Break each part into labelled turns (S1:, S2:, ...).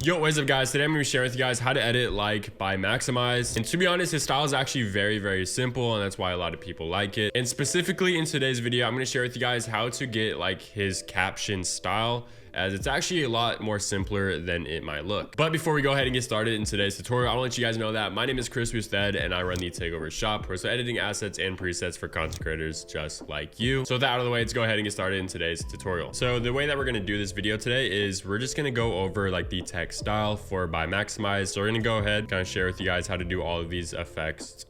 S1: Yo, what is up guys? Today I'm going to be sharing with you guys how to edit like BYMAXIMISE. And to be honest, his style is actually very simple, and that's why a lot of people like it. And specifically in today's video, I'm going to share with you guys how to get like his caption style, as it's actually a lot more simpler than it might look. But before we go ahead and get started in today's tutorial, I want to let you guys know that my name is Boustedt and I run the Takeover shop, where so editing assets and presets for content creators just like you. So with that out of the way, let's go ahead and get started in today's tutorial. So the way that we're going to do this video today is we're just going to go over like the text style for BYMAXIMISE. So we're going to go ahead, kind of share with you guys how to do all of these effects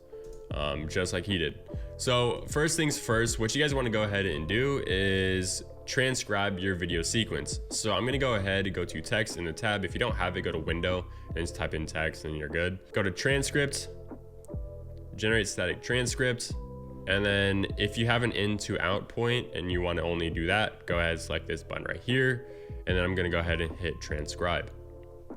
S1: just like he did. So first things first, what you guys want to go ahead and do is transcribe your video sequence. So I'm gonna go ahead and go to text in the tab. If you don't have it, go to window and just type in text and you're good. Go to transcript, generate static transcript, and then if you have an in to out point and you want to only do that, go ahead and select this button right here, and then I'm gonna go ahead and hit transcribe.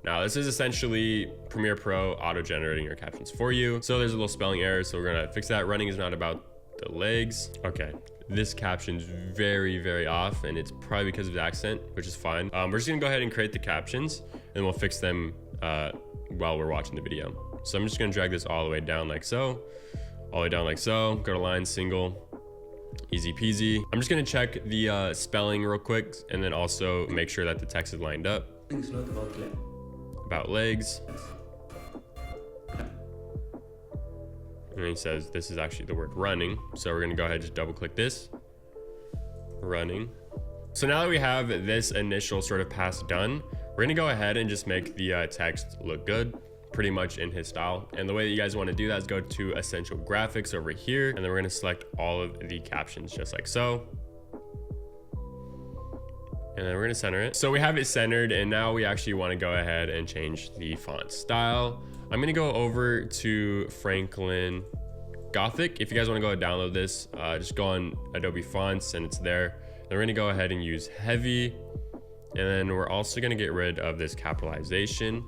S1: Now this is essentially Premiere Pro auto generating your captions for you. So there's a little spelling error, so we're gonna fix that. Running is not about the legs. Okay, this caption's very off, and it's probably because of the accent, which is fine. We're just gonna go ahead and create the captions, and we'll fix them while we're watching the video. So I'm just gonna drag this all the way down like so, all the way down like so. Go to line single, easy peasy. I'm just gonna check the spelling real quick, and then also make sure that the text is lined up. About legs. And he says this is actually the word running, so we're gonna go ahead and just double click this, running. So now that we have this initial sort of pass done, we're gonna go ahead and just make the text look good, pretty much in his style. And the way that you guys want to do that is go to essential graphics over here, and then we're gonna select all of the captions just like so, and then we're gonna center it. So we have it centered, and now we actually want to go ahead and change the font style. I'm gonna go over to Franklin Gothic. If you guys want to go download this, just go on Adobe Fonts and it's there. Then we're gonna go ahead and use heavy, and then we're also gonna get rid of this capitalization,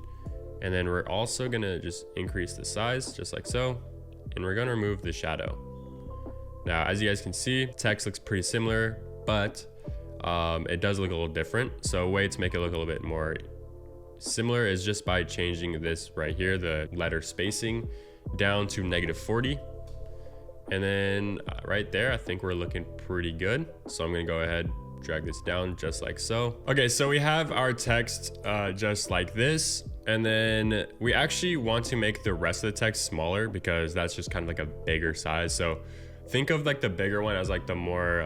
S1: and then we're also gonna just increase the size just like so, and we're gonna remove the shadow. Now as you guys can see, text looks pretty similar, but it does look a little different. So a way to make it look a little bit more similar is just by changing this right here, the letter spacing, down to -40, and then right there I think we're looking pretty good. So I'm gonna go ahead, drag this down just like so. Okay, so we have our text just like this, and then we actually want to make the rest of the text smaller because that's just kind of like a bigger size. So think of like the bigger one as like the more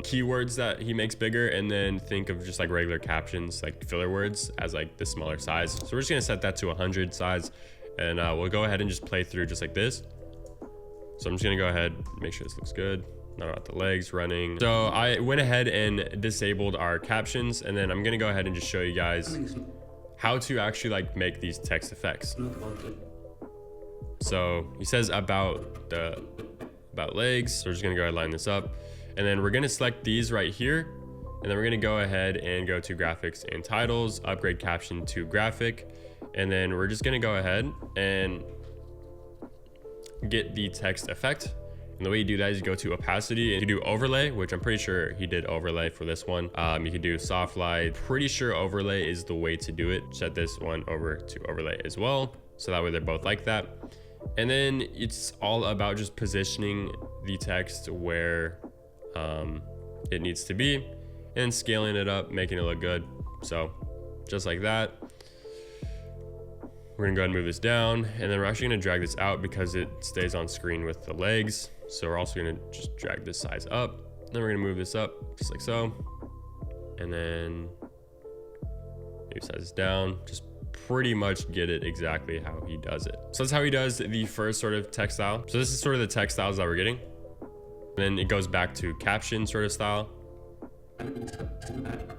S1: keywords that he makes bigger, and then think of just like regular captions, like filler words, as like the smaller size. So we're just gonna set that to 100 size, and we'll go ahead and just play through just like this. So I'm just gonna go ahead, make sure this looks good. Not about the legs, running. So I went ahead and disabled our captions, and then I'm gonna go ahead and just show you guys how to actually like make these text effects. So he says about legs, so we're just gonna go ahead and line this up, and then we're gonna select these right here, and then we're gonna go ahead and go to graphics and titles, upgrade caption to graphic, and then we're just gonna go ahead and get the text effect. And the way you do that is you go to opacity and you do overlay, which I'm pretty sure he did overlay for this one. You can do soft light. Pretty sure overlay is the way to do it. Set this one over to overlay as well, so that way they're both like that. And then it's all about just positioning the text where it needs to be, and scaling it up, making it look good. So just like that. We're gonna go ahead and move this down, and then we're actually gonna drag this out because it stays on screen with the legs. So we're also gonna just drag this size up. Then we're gonna move this up just like so, and then maybe size this down. Just pretty much get it exactly how he does it. So that's how he does the first sort of text style. So this is sort of the text styles that we're getting. And then it goes back to caption sort of style,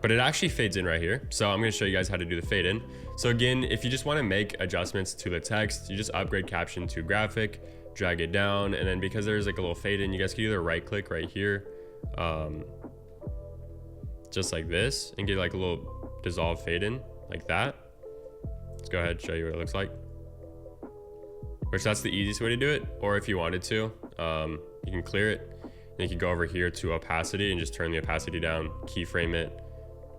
S1: but it actually fades in right here. So I'm going to show you guys how to do the fade in. So again, if you just want to make adjustments to the text, you just upgrade caption to graphic, drag it down, and then because there's like a little fade in, you guys can either right click right here, just like this, and get like a little dissolve fade in like that. Let's go ahead and show you what it looks like, which that's the easiest way to do it. Or if you wanted to, you can clear it, and you can go over here to opacity and just turn the opacity down, keyframe it,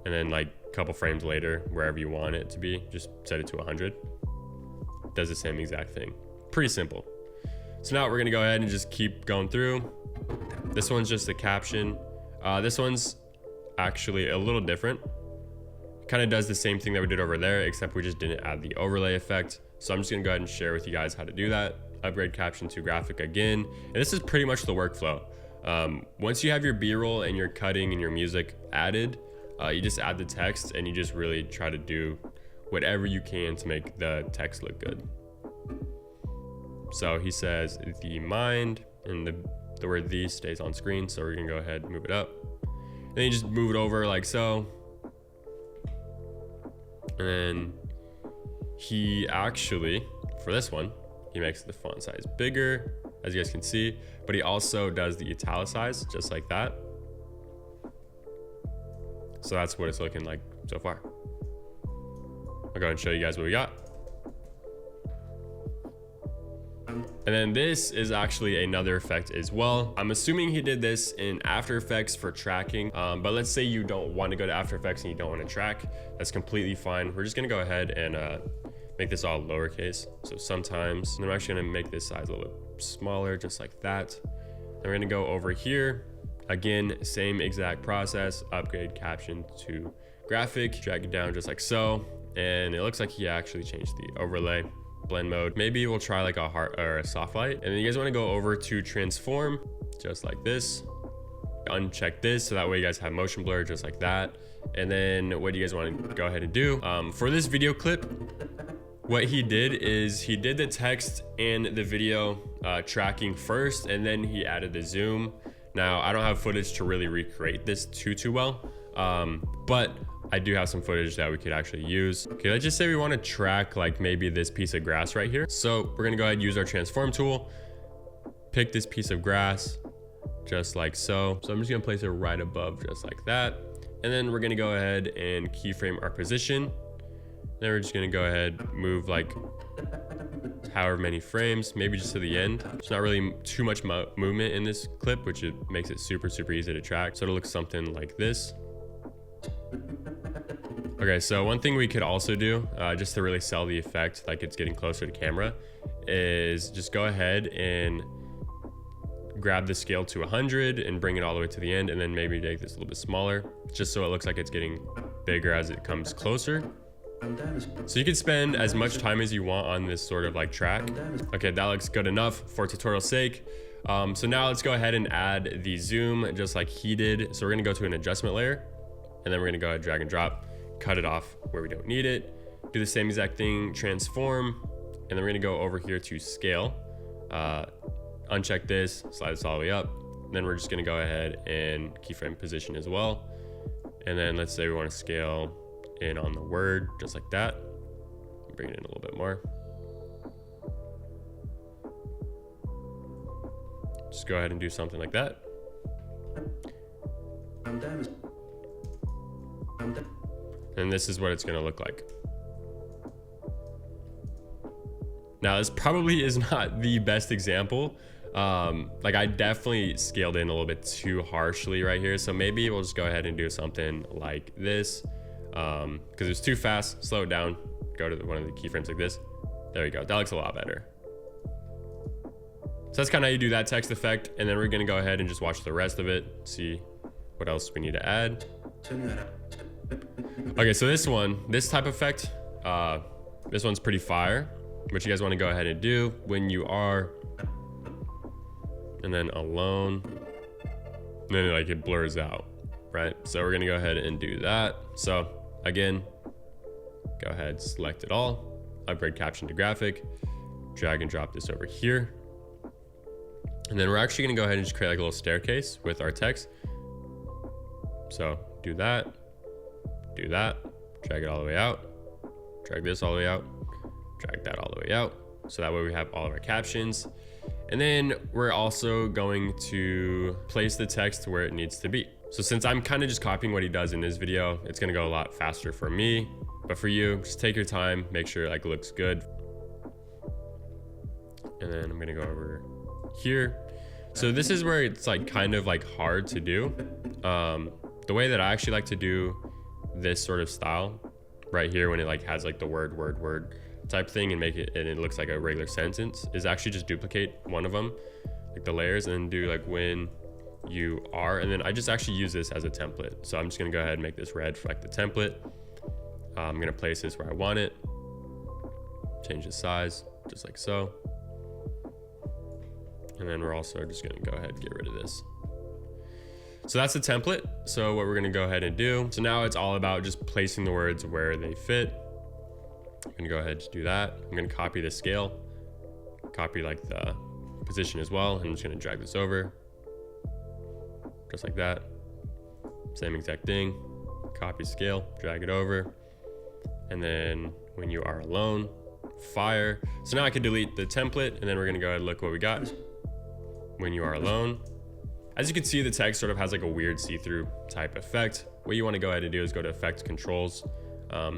S1: and then like a couple frames later, wherever you want it to be, just set it to 100. Does the same exact thing. Pretty simple. So now we're gonna go ahead and just keep going through. This one's just a caption. This one's actually a little different. Kind of does the same thing that we did over there, except we just didn't add the overlay effect. So I'm just gonna go ahead and share with you guys how to do that. Upgrade caption to graphic again. And this is pretty much the workflow. Once you have your B-roll and your cutting and your music added, you just add the text and you just really try to do whatever you can to make the text look good. So he says the mind, and the word "the" stays on screen. So we're gonna go ahead and move it up. And then you just move it over like so. And then he actually, for this one, he makes the font size bigger, as you guys can see, but he also does the italicize just like that. So that's what it's looking like so far. I'll go ahead and show you guys what we got. And then this is actually another effect as well. I'm assuming he did this in After Effects for tracking, but let's say you don't want to go to After Effects and you don't want to track. That's completely fine. We're just gonna go ahead and make this all lowercase. So sometimes, and I'm actually gonna make this size a little bit smaller, just like that. And we're gonna go over here. Again, same exact process, upgrade caption to graphic, drag it down just like so. And it looks like he actually changed the overlay. Blend mode. Maybe we'll try like a hard or a soft light. And then you guys want to go over to transform, just like this. Uncheck this so that way you guys have motion blur just like that. And then what do you guys want to go ahead and do? For this video clip, what he did is he did the text and the video tracking first, and then he added the zoom. Now I don't have footage to really recreate this too well, but I do have some footage that we could actually use. Okay, let's just say we want to track like maybe this piece of grass right here. So we're gonna go ahead and use our transform tool, pick this piece of grass just like so. So I'm just gonna place it right above just like that. And then we're gonna go ahead and keyframe our position. Then we're just gonna go ahead, move like however many frames, maybe just to the end. There's not really too much movement in this clip, which makes it super easy to track. So it'll look something like this. Okay, so one thing we could also do, just to really sell the effect, like it's getting closer to camera, is just go ahead and grab the scale to 100 and bring it all the way to the end, and then maybe make this a little bit smaller, just so it looks like it's getting bigger as it comes closer. So you can spend as much time as you want on this sort of like track. Okay, that looks good enough for tutorial's sake. So now let's go ahead and add the zoom just like he did. So we're gonna go to an adjustment layer, and then we're gonna go ahead, drag and drop, cut it off where we don't need it. Do the same exact thing, transform, and then we're gonna go over here to scale. Uncheck this, slide this all the way up. Then we're just gonna go ahead and keyframe position as well. And then let's say we wanna scale in on the word, just like that. Bring it in a little bit more. Just go ahead and do something like that. And this is what it's gonna look like. Now, this probably is not the best example. Like I definitely scaled in a little bit too harshly right here. So maybe we'll just go ahead and do something like this. Because it's too fast, slow it down, go to one of the keyframes like this. There we go, that looks a lot better. So that's kind of how you do that text effect. And then we're gonna go ahead and just watch the rest of it, see what else we need to add. Okay, so this type of effect, this one's pretty fire. What you guys want to go ahead and do when you are, and then alone, and then like it blurs out, right? So we're gonna go ahead and do that. So again, go ahead, select it all, upgrade caption to graphic, drag and drop this over here. And then we're actually gonna go ahead and just create like a little staircase with our text. So do that, drag it all the way out, drag this all the way out, drag that all the way out. So that way we have all of our captions. And then we're also going to place the text where it needs to be. So since I'm kind of just copying what he does in this video, it's gonna go a lot faster for me. But for you, just take your time, make sure it like looks good. And then I'm gonna go over here. So this is where it's like kind of like hard to do. The way that I actually like to do this sort of style right here, when it like has like the word type thing, and make it, and it looks like a regular sentence, is actually just duplicate one of them, like the layers, and then do like when you are, and then I just actually use this as a template. So I'm just gonna go ahead and make this red for like the template. I'm gonna place this where I want it, change the size just like so, and then we're also just gonna go ahead and get rid of this. So that's the template. So what we're gonna go ahead and do, so now it's all about just placing the words where they fit. I'm gonna go ahead and just do that. I'm gonna copy the scale, copy like the position as well, and I'm just gonna drag this over just like that. Same exact thing, copy scale, drag it over, and then when you are alone, fire. So now I can delete the template, and then we're gonna go ahead and look what we got. When you are alone. As you can see, the text sort of has like a weird see-through type effect. What you want to go ahead and do is go to effect controls,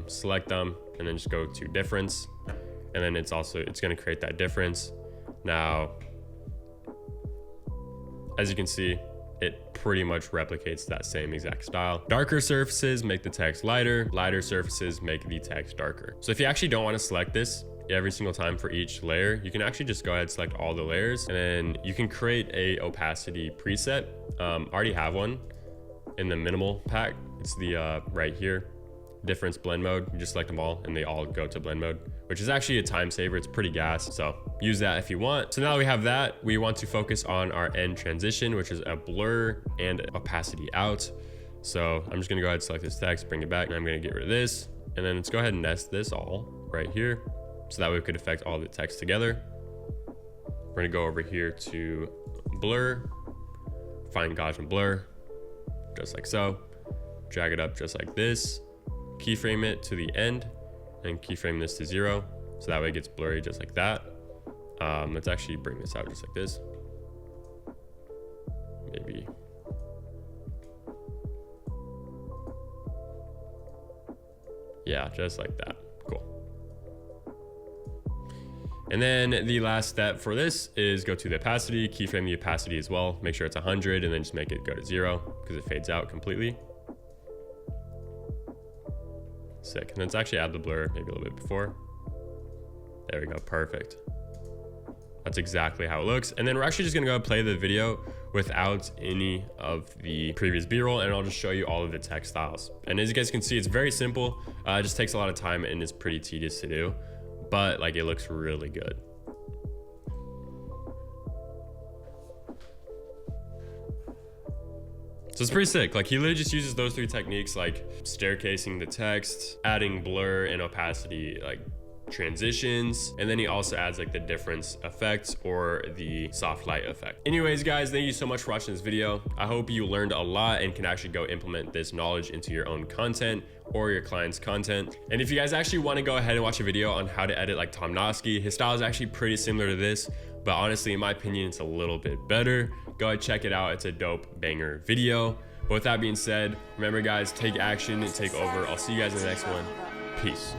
S1: select them, and then just go to difference, and then it's going to create that difference. Now, as you can see, it pretty much replicates that same exact style. Darker surfaces make the text lighter, lighter surfaces make the text darker. So if you actually don't want to select this every single time for each layer, you can actually just go ahead and select all the layers, and then you can create a opacity preset. I already have one in the minimal pack. It's the right here, difference blend mode. You just select them all and they all go to blend mode, which is actually a time saver. It's pretty gas, so use that if you want. So now we have that. We want to focus on our end transition, which is a blur and opacity out. So I'm just gonna go ahead and select this text, bring it back, and I'm gonna get rid of this, and then let's go ahead and nest this all right here, so that way we could affect all the text together. We're gonna go over here to blur, find Gaussian blur, just like so. Drag it up just like this, keyframe it to the end, and keyframe this to 0, so that way it gets blurry just like that. Let's actually bring this out just like this. Maybe. Yeah, just like that. Cool. And then the last step for this is go to the opacity, keyframe the opacity as well. Make sure it's 100, and then just make it go to 0 because it fades out completely. Sick. And let's actually add the blur maybe a little bit before. There we go. Perfect. That's exactly how it looks. And then we're actually just gonna go play the video without any of the previous B-roll, and I'll just show you all of the text styles. And as you guys can see, it's very simple. It just takes a lot of time and is pretty tedious to do, but like it looks really good. So it's pretty sick. Like he literally just uses those 3 techniques, like staircasing the text, adding blur and opacity, like transitions, and then he also adds like the difference effect or the soft light effect. Anyways guys, thank you so much for watching this video. I hope you learned a lot and can actually go implement this knowledge into your own content or your client's content. And if you guys actually want to go ahead and watch a video on how to edit like Tom Nosky, his style is actually pretty similar to this, but honestly in my opinion it's a little bit better. Go ahead, check it out. It's a dope banger video. But with that being said, remember guys, take action and take over. I'll see you guys in the next one. Peace.